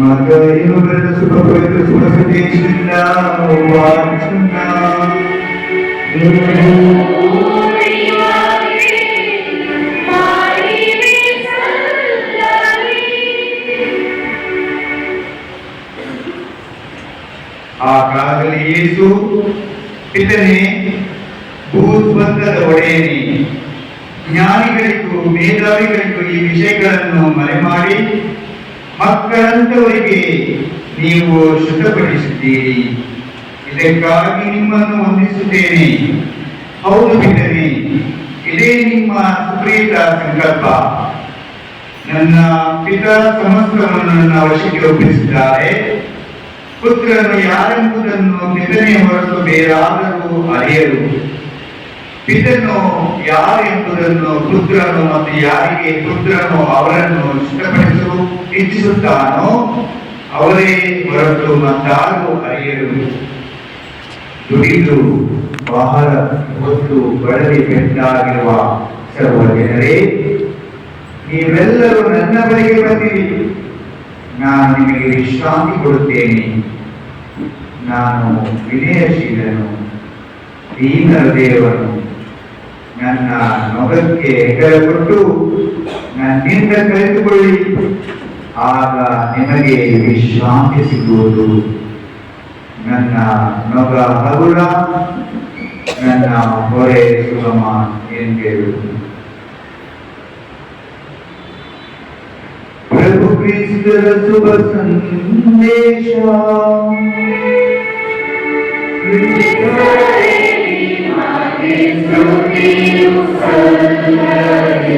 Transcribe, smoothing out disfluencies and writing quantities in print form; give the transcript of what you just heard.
ಏನು ಬರೆದ ಶುಭ ಪವಿತ್ರ ಶುಭ ಸಂದೇಶದಿಂದ ವಾಚನ. ಆ ಕಾಲದಲ್ಲಿ ಯೇಸು, ಪಿತನೇ, ಭೂಸ್ವರ್ಗದ ಒಡೆಯನೇ, ಜ್ಞಾನಿಗಳಿಗೂ ಮೇಧಾವಿಗಳಿಗೂ ಈ ವಿಷಯಗಳನ್ನು ಮರೆಮಾಡಿ ಮಕ್ಕಳಂತವರಿಗೆ ನೀವು ಶುದ್ಧಪಡಿಸಿದ್ದೀರಿ. ಇದಕ್ಕಾಗಿ ನಿಮ್ಮನ್ನು ವಂದಿಸುತ್ತೇನೆ. ಹೌದು ಪಿತನೇ, ಇದೇ ನಿಮ್ಮ ಸುಪ್ರೀತ ಸಂಕಲ್ಪ. ನನ್ನ ಪಿತಾ ಸಮಸ್ತವನ್ನು ನನ್ನ ವಶಕ್ಕೆ ಒಪ್ಪಿಸಿದ್ದಾರೆ. ಪುತ್ರನು ಯಾರೆಂಬುದನ್ನು ಪಿತನೇ ಹೊರತು ಬೇರಾದರೂ ಅರಿಯರು. ಪಿತನು ಯಾರೆಂಬುದನ್ನು ಪುತ್ರನು ಮತ್ತು ಯಾರಿಗೆ ಪುತ್ರನು ಅವರನ್ನು ಶುದ್ಧಪಡಿಸಲು ಇಚ್ಛಿಸುತ್ತಾನೋ ಅವರೇ ಹೊರತು ಮತ್ತಾರು ಅರಿಯರು. ದುಡಿದು ಬಹಳ ಹೊತ್ತು ಬಳಲಿ ಬೆಟ್ಟಾಗಿರುವ ಸರ್ವ ಜನರೇ, ನೀವೆಲ್ಲರೂ ನನ್ನ ಬಳಿಗೆ ಬಂದಿರಿ. ನಾನು ನಿಮಗೆ ವಿಶ್ರಾಂತಿ ಕೊಡುತ್ತೇನೆ. ನಾನು ವಿನಯಶೀಲನು, ದೀನ ಹೃದಯವನು. ನನ್ನ ನೊಗಕ್ಕೆ ಹೆಗಲ ಕೊಟ್ಟು ನನ್ನಿಂದ ಕಲಿತುಕೊಳ್ಳಿ, ಆಗ ನಿಮಗೆ ವಿಶ್ರಾಂತಿ ಸಿಗುವುದು. ನನ್ನ ನೊಗ ಹಗುರ, ನನ್ನ ಹೊರೆ ಸುಗಮ ಎಂದೆಳು. ಪ್ರಭು ಕ್ರಿಸ್ತರ ಶುಭ ಸಂದೇಶ. ಸ್ತುತಿಯು ಸಲ್ಲಲಿ.